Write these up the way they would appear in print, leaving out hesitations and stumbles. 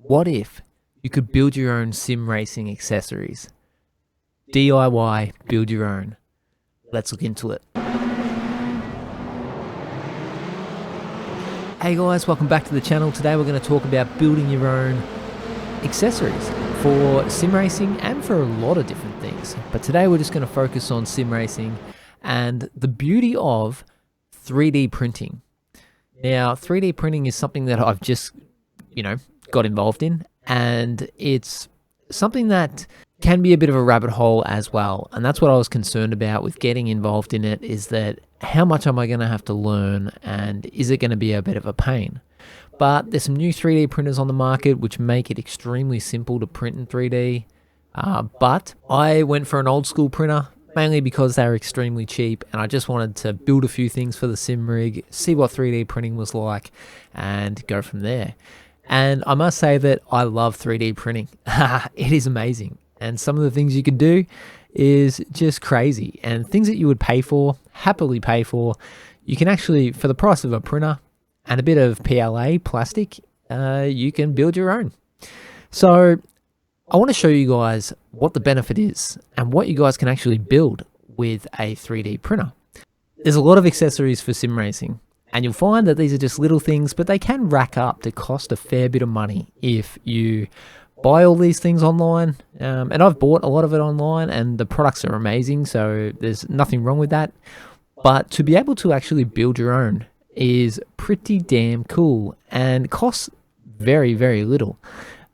What if you could build your own sim racing accessories? DIY, build your own. Let's look into it. Hey guys, welcome back to the channel. Today we're going to talk about building your own accessories for sim racing and for a lot of different things. But today we're just going to focus on sim racing and the beauty of 3D printing. Now, 3D printing is something that I've just, got involved in, and it's something that can be a bit of a rabbit hole as well. And that's what I was concerned about with getting involved in it, is that how much am I going to have to learn, and is it going to be a bit of a pain? But there's some new 3D printers on the market which make it extremely simple to print in 3D. But I went for an old school printer, mainly because they were extremely cheap, and I just wanted to build a few things for the sim rig, see what 3D printing was like, and go from there. And I must say that I love 3D printing. It is amazing. And some of the things you can do is just crazy. And things that you would happily pay for, you can actually, for the price of a printer and a bit of PLA, plastic, you can build your own. So I want to show you guys what the benefit is and what you guys can actually build with a 3D printer. There's a lot of accessories for sim racing, and you'll find that these are just little things, but they can rack up to cost a fair bit of money if you buy all these things online. And I've bought a lot of it online, and the products are amazing, so there's nothing wrong with that. But to be able to actually build your own is pretty damn cool and costs very, very little.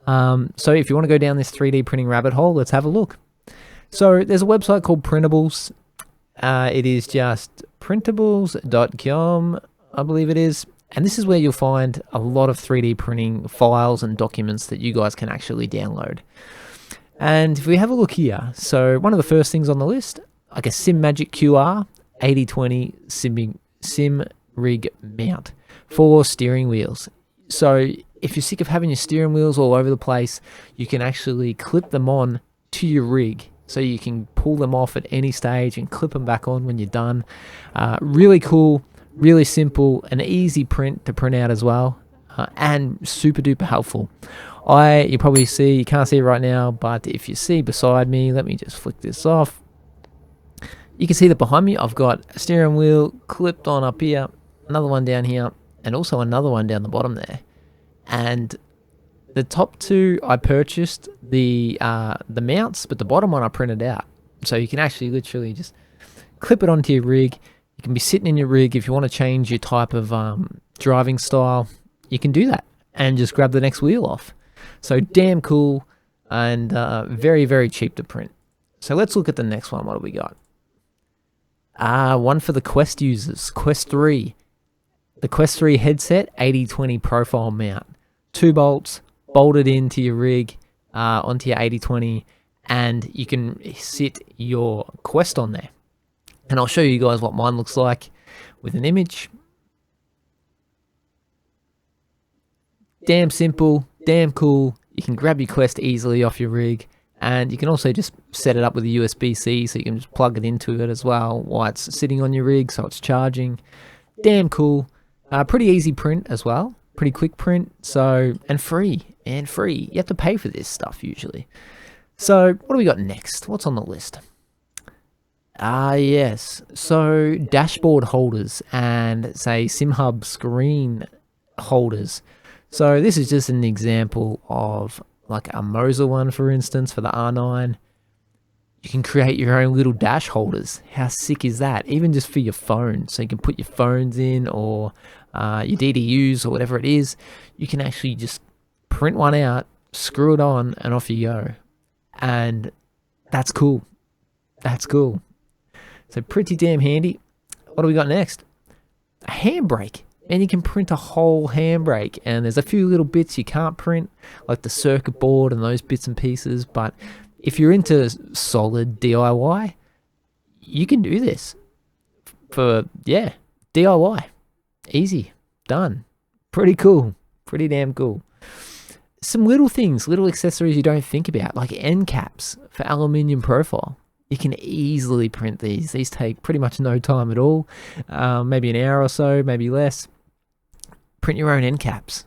So if you want to go down this 3D printing rabbit hole, let's have a look. So there's a website called Printables. It is just printables.com, I believe it is. And this is where you'll find a lot of 3D printing files and documents that you guys can actually download. And if we have a look here, so one of the first things on the list, like a Sim Magic QR 8020 sim rig mount for steering wheels. So if you're sick of having your steering wheels all over the place, you can actually clip them on to your rig. So you can pull them off at any stage and clip them back on when you're done. Really cool, really simple, an easy print to print out as well, and super duper helpful. You probably see, you can't see it right now, but if you see beside me, let me just flick this off. You can see that behind me, I've got a steering wheel clipped on up here, another one down here, and also another one down the bottom there. And the top two I purchased the mounts, but the bottom one I printed out. So you can actually literally just clip it onto your rig. You can be sitting in your rig. If you want to change your type of driving style, you can do that and just grab the next wheel off. So damn cool, and very, very cheap to print. So let's look at the next one. What do we got? One for the Quest users, Quest 3. The Quest 3 headset 8020 profile mount. 2 bolts bolted into your rig, onto your 8020, and you can sit your Quest on there. And I'll show you guys what mine looks like with an image. Damn simple, damn cool. You can grab your Quest easily off your rig, and you can also just set it up with a USB-C, so you can just plug it into it as well while it's sitting on your rig, so it's charging. Damn cool. Pretty easy print as well. Pretty quick print, and free. You have to pay for this stuff usually. So what do we got next? What's on the list? Yes. So dashboard holders and say SimHub screen holders. So this is just an example of like a Moser one, for instance, for the R9. You can create your own little dash holders. How sick is that? Even just for your phone. So you can put your phones in, or your DDUs, or whatever it is. You can actually just print one out, screw it on, and off you go. And that's cool. That's cool. So pretty damn handy. What do we got next? A handbrake. And you can print a whole handbrake. And there's a few little bits you can't print, like the circuit board and those bits and pieces. But if you're into solid DIY, you can do this for, DIY. Easy. Done. Pretty cool. Pretty damn cool. Some little things, little accessories you don't think about, like end caps for aluminium profile. You can easily print these. These take pretty much no time at all. Maybe an hour or so, maybe less. Print your own end caps.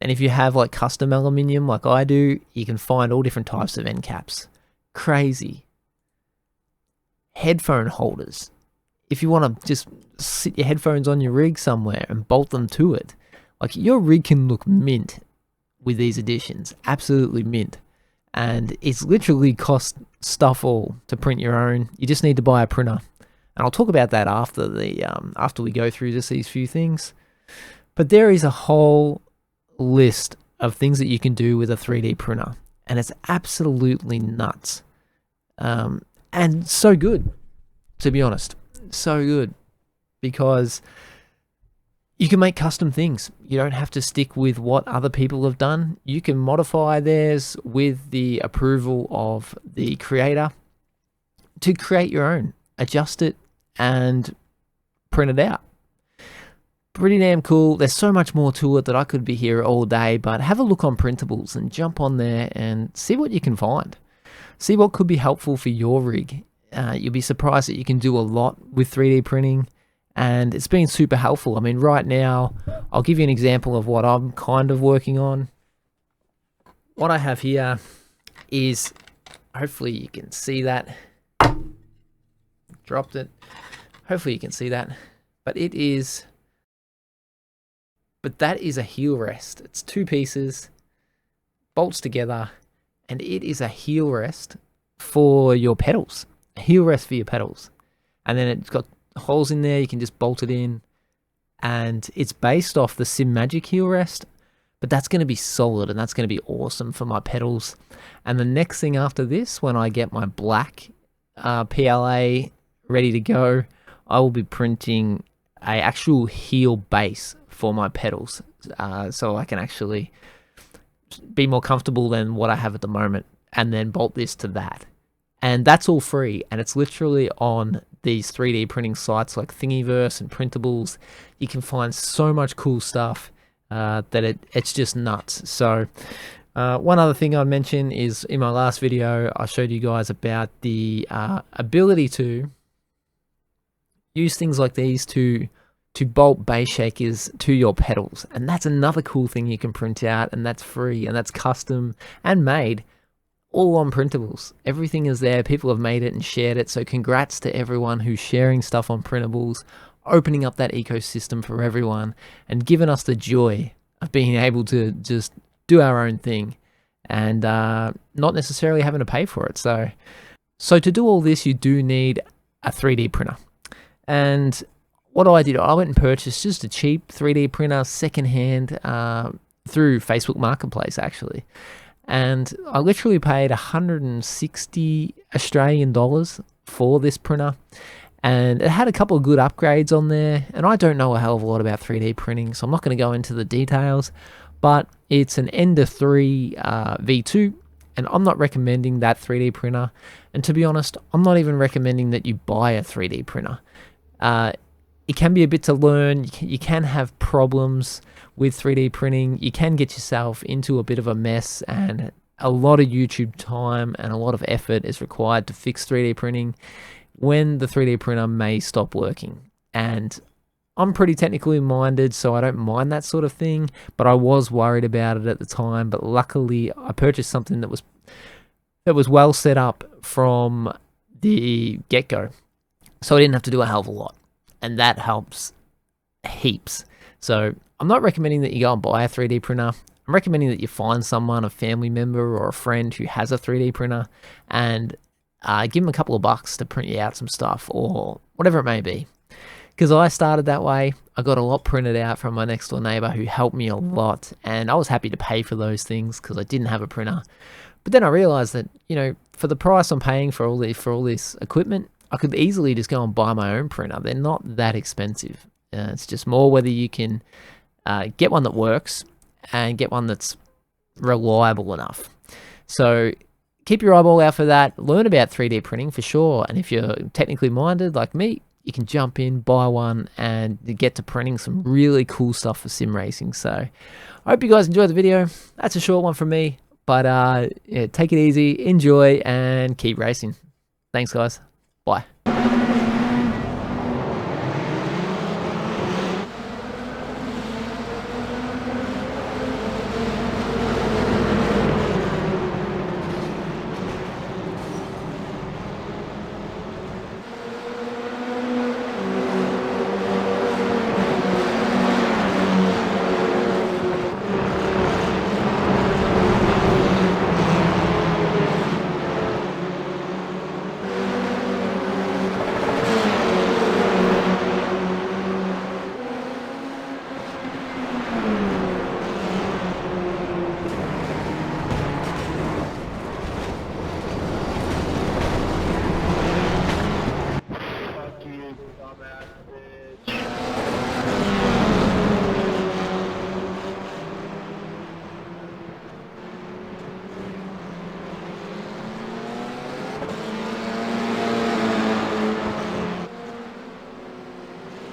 And if you have like custom aluminium like I do, you can find all different types of end caps. Crazy. Headphone holders. If you want to just sit your headphones on your rig somewhere and bolt them to it, like your rig can look mint with these additions. Absolutely mint. And it's literally cost stuff all to print your own. You just need to buy a printer. And I'll talk about that after after we go through just these few things. But there is a whole list of things that you can do with a 3D printer, and it's absolutely nuts. And so good, to be honest. So good. Because you can make custom things. You don't have to stick with what other people have done. You can modify theirs with the approval of the creator to create your own. Adjust it and print it out. Pretty damn cool. There's so much more to it that I could be here all day, but have a look on Printables and jump on there and see what you can find. See what could be helpful for your rig. You'll be surprised that you can do a lot with 3D printing, and it's been super helpful. I mean, right now, I'll give you an example of what I'm kind of working on. What I have here is, hopefully you can see that. Dropped it. Hopefully you can see that. But that is a heel rest. It's 2 pieces, bolts together, and it is a heel rest for your pedals. A heel rest for your pedals. And then it's got holes in there, you can just bolt it in. And it's based off the Sim Magic heel rest, but that's going to be solid and that's going to be awesome for my pedals. And the next thing after this, when I get my black PLA ready to go, I will be printing a actual heel base for my pedals, so I can actually be more comfortable than what I have at the moment, and then bolt this to that. And that's all free, and it's literally on these 3D printing sites like Thingiverse and Printables. You can find so much cool stuff that it's just nuts. So one other thing I'd mention is, in my last video I showed you guys about the ability to use things like these to bolt base shakers to your pedals, and that's another cool thing you can print out, and that's free, and that's custom and made, all on Printables. Everything is there. People have made it and shared it, so congrats to everyone who's sharing stuff on Printables, opening up that ecosystem for everyone, and giving us the joy of being able to just do our own thing and not necessarily having to pay for it. So to do all this, you do need a 3D printer. And what I did, I went and purchased just a cheap 3D printer secondhand through Facebook Marketplace, actually. And I literally paid 160 Australian dollars for this printer. And it had a couple of good upgrades on there. And I don't know a hell of a lot about 3D printing, so I'm not going to go into the details. But it's an Ender 3 V2. And I'm not recommending that 3D printer. And to be honest, I'm not even recommending that you buy a 3D printer. It can be a bit to learn. You can have problems with 3D printing. You can get yourself into a bit of a mess, and a lot of YouTube time and a lot of effort is required to fix 3D printing when the 3D printer may stop working. And I'm pretty technically minded, so I don't mind that sort of thing, but I was worried about it at the time. But luckily I purchased something that was well set up from the get-go, so I didn't have to do a hell of a lot. And that helps heaps. So I'm not recommending that you go and buy a 3D printer. I'm recommending that you find someone, a family member or a friend who has a 3D printer, and give them a couple of bucks to print you out some stuff or whatever it may be. Because I started that way. I got a lot printed out from my next door neighbor who helped me a lot, and I was happy to pay for those things because I didn't have a printer. But then I realized that, you know, for the price I'm paying for all this equipment, I could easily just go and buy my own printer. They're not that expensive. It's just more whether you can get one that works and get one that's reliable enough. So keep your eyeball out for that. Learn about 3D printing for sure. And if you're technically minded like me, you can jump in, buy one, and get to printing some really cool stuff for sim racing. So I hope you guys enjoyed the video. That's a short one from me. But yeah, take it easy, enjoy, and keep racing. Thanks, guys. Bye.